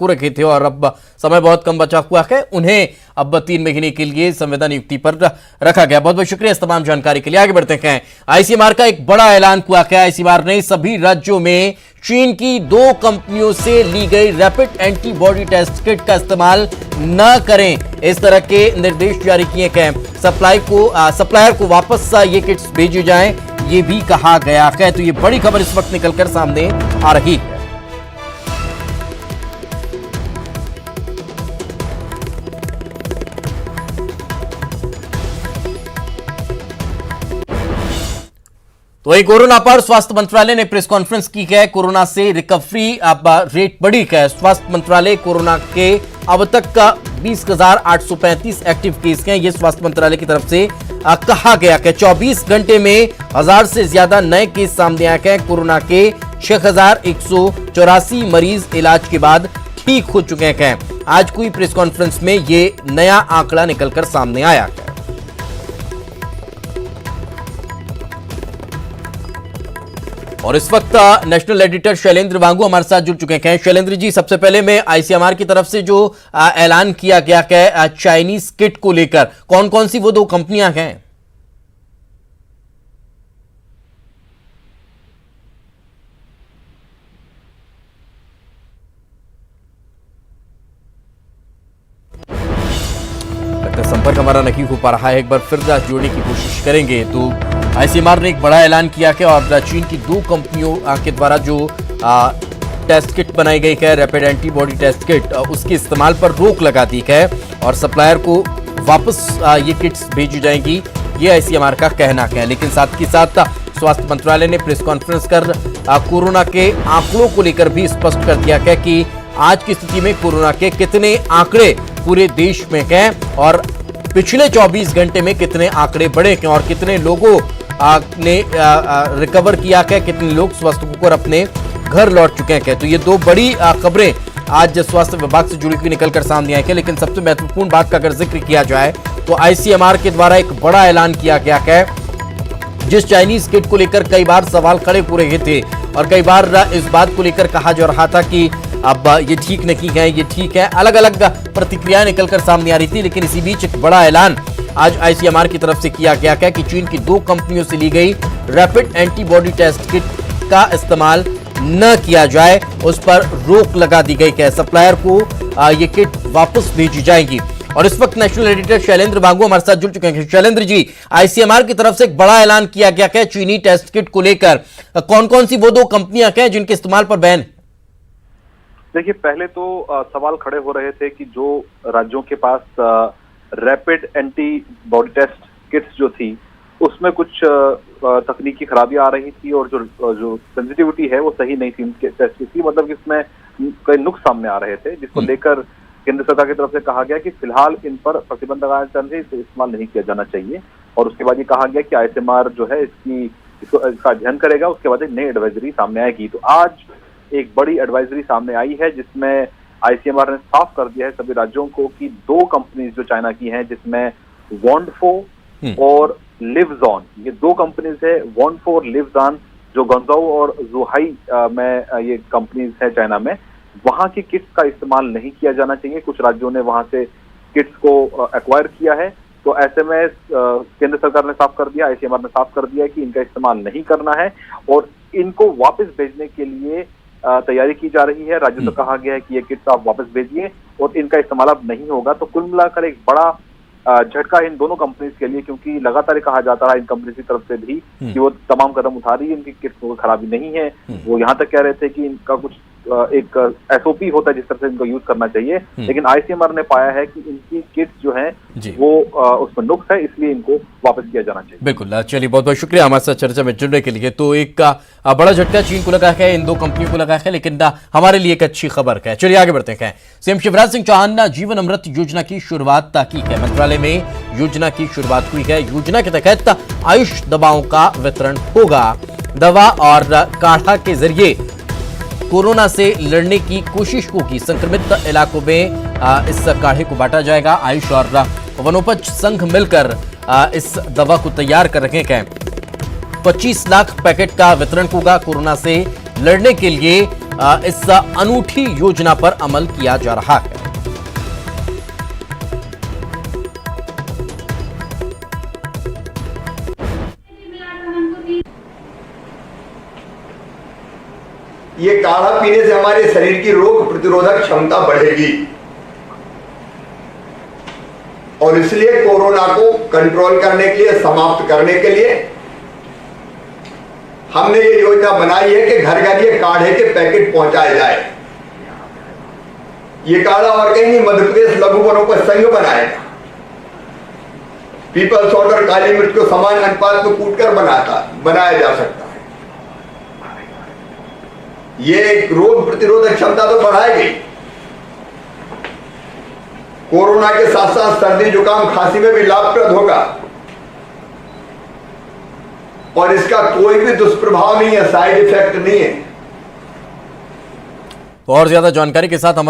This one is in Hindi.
रखे थे और अब समय बहुत कम बचा हुआ है, उन्हें अब 3 महीने के लिए संविदा नियुक्ति पर रखा गया। बहुत बहुत शुक्रिया इस तमाम जानकारी के लिए। आगे बढ़ते हैं। आईसीएमआर का एक बड़ा ऐलान हुआ है। आईसीएमआर ने सभी राज्यों में चीन की 2 कंपनियों से ली गई रैपिड एंटीबॉडी टेस्ट किट का इस्तेमाल न करें, इस तरह के निर्देश जारी किए गए। सप्लायर को वापस ये किट्स भेजी जाएं, ये भी कहा गया है। तो ये बड़ी खबर इस वक्त निकलकर सामने आ रही है। तो वही कोरोना पर स्वास्थ्य मंत्रालय ने प्रेस कॉन्फ्रेंस की है। कोरोना से रिकवरी रेट बढ़ी है। स्वास्थ्य मंत्रालय कोरोना के अब तक का 20,835 एक्टिव केस हैं, ये स्वास्थ्य मंत्रालय की तरफ से कहा गया है। 24 घंटे में 1000 से ज्यादा नए केस सामने आए हैं। कोरोना के 6,184 मरीज इलाज के बाद ठीक हो चुके हैं। आज हुई प्रेस कॉन्फ्रेंस में ये नया आंकड़ा निकलकर सामने आया है। और इस वक्त नेशनल एडिटर शैलेंद्र वांगू हमारे साथ जुड़ चुके हैं। शैलेंद्र जी, सबसे पहले मैं आईसीएमआर की तरफ से जो ऐलान किया गया है चाइनीज किट को लेकर, कौन कौन सी वो 2 कंपनियां हैं? लगता है संपर्क हमारा नहीं हो पा रहा है, एक बार फिर जोड़ने की कोशिश करेंगे। तो आईसीएमआर ने एक बड़ा ऐलान किया है और चीन की 2 कंपनियों के द्वारा जो टेस्ट किट बनाई गई है, रैपिड एंटीबॉडी टेस्ट किट, उसके इस्तेमाल पर रोक लगा दी है और सप्लायर को वापस ये किट्स भेजी जाएंगी, ये आईसीएमआर का कहना है। लेकिन साथ ही साथ स्वास्थ्य मंत्रालय ने प्रेस कॉन्फ्रेंस कर कोरोना के आंकड़ों को लेकर भी स्पष्ट कर दिया है कि आज की स्थिति में कोरोना के कितने आंकड़े पूरे देश में हैं और पिछले 24 घंटे में कितने आंकड़े बढ़े हैं और कितने लोगों ने रिकवर किया है, कितने लोग स्वस्थ होकर अपने घर लौट चुके हैं। तो ये 2 बड़ी खबरें आज स्वास्थ्य विभाग से जुड़ी हुई निकलकर सामने आई है। लेकिन सबसे महत्वपूर्ण बात का अगर जिक्र किया जाए तो आईसीएमआर के द्वारा एक बड़ा ऐलान किया गया है। जिस चाइनीज किट को लेकर कई बार सवाल खड़े हो रहे थे और कई बार इस बात को लेकर कहा जा रहा था कि अब ये ठीक नहीं है, ये ठीक है, अलग अलग प्रतिक्रियाएं निकलकर सामने आ रही थी। लेकिन इसी बीच एक बड़ा ऐलान आज आईसीएमआर की तरफ से किया गया है कि चीन की 2 कंपनियों से ली गई रैपिड एंटीबॉडी टेस्ट किट का इस्तेमाल न किया जाए, उस पर रोक लगा दी गई है। सप्लायर को ये किट वापस भेजी जाएगी। और इस वक्त नेशनल एडिटर शैलेंद्र वांगू हमारे साथ जुड़ चुके हैं। शैलेंद्र जी, आईसीएमआर की तरफ से एक बड़ा ऐलान किया गया है चीनी टेस्ट किट को लेकर, कौन कौन सी वो 2 कंपनियां हैं जिनके इस्तेमाल पर बैन? देखिए, पहले तो सवाल खड़े हो रहे थे कि जो राज्यों के पास रैपिड एंटीबॉडी टेस्ट किट्स जो थी उसमें कुछ तकनीकी खराबियां आ रही थी और जो सेंसिटिविटी है वो सही नहीं थी उनके टेस्ट की, मतलब कि इसमें कई नुक्स सामने आ रहे थे, जिसको लेकर केंद्र सरकार की तरफ से कहा गया कि फिलहाल इन पर प्रतिबंध लगाना चाहिए, इसे इस्तेमाल नहीं किया जाना चाहिए। और उसके बाद ये कहा गया कि आईसीएमआर जो है इसका अध्ययन करेगा, उसके बाद एक नई एडवाइजरी सामने आएगी। तो आज एक बड़ी एडवाइजरी सामने आई है जिसमें आईसीएमआर ने साफ कर दिया है सभी राज्यों को कि 2 कंपनीज जो चाइना की हैं, जिसमें वॉन्डफो और लिवजॉन, ये 2 कंपनीज है। वॉन्डफो और लिवजॉन जो गंजाऊ और जुहाई में ये कंपनीज है चाइना में, वहां की किट्स का इस्तेमाल नहीं किया जाना चाहिए। कुछ राज्यों ने वहां से किट्स को एक्वायर किया है, तो ऐसे में केंद्र सरकार ने साफ कर दिया, आईसीएमआर ने साफ कर दिया कि इनका इस्तेमाल नहीं करना है और इनको वापस भेजने के लिए तैयारी की जा रही है। राज्यों से कहा गया है कि ये किट्स आप वापस भेजिए और इनका इस्तेमाल अब नहीं होगा। तो कुल मिलाकर एक बड़ा झटका इन दोनों कंपनीज के लिए, क्योंकि लगातार कहा जाता रहा इन कंपनीज की तरफ से भी कि वो तमाम कदम उठा रही है, इनकी किट्स में खराबी नहीं है। वो यहाँ तक कह रहे थे कि इनका कुछ एक एसओपी होता है जिस तरह से इनको यूज करना चाहिए, लेकिन आईसीएमआर ने पाया है कि इनकी किट्स जो हैं वो उसमें नुक्स है, इसलिए इनको वापस किया जाना चाहिए। बिल्कुल, चलिए बहुत बहुत शुक्रिया हमारे साथ चर्चा में जुड़ने के लिए। तो एक बड़ा झटका चीन को लगा है, इन 2 कंपनियों को लगा है, लेकिन हमारे लिए एक अच्छी खबर है। चलिए आगे बढ़ते हैं। सीएम शिवराज सिंह चौहान ने जीवन अमृत योजना की शुरुआत की है। मंत्रालय में योजना की शुरुआत हुई है। योजना के तहत आयुष दवाओं का वितरण होगा। दवा और काढ़ा के जरिए कोरोना से लड़ने की कोशिश होगी। संक्रमित इलाकों में इस काढ़े को बांटा जाएगा। आयुष और वनोपज संघ मिलकर इस दवा को तैयार कर रहे हैं। 25 लाख पैकेट का वितरण होगा। कोरोना से लड़ने के लिए इस अनूठी योजना पर अमल किया जा रहा है। ये काढ़ा पीने से हमारे शरीर की रोग प्रतिरोधक क्षमता बढ़ेगी और इसलिए कोरोना को कंट्रोल करने के लिए, समाप्त करने के लिए हमने ये योजना बनाई है कि घर घर ये काढ़े के पैकेट पहुंचाए जाए। ये काढ़ा और कहीं नहीं, मध्य प्रदेश लघु वनोपज संघ बनाएगा। पीपल सॉल्ट और काली मिर्च को समान अनुपात में कूटकर बनाया जा सकता है। ये रोग प्रतिरोधक क्षमता तो बढ़ाएगी, कोरोना के साथ साथ सर्दी जुकाम खांसी में भी लाभप्रद होगा और इसका कोई भी दुष्प्रभाव नहीं है, साइड इफेक्ट नहीं है। और ज्यादा जानकारी के साथ हमारे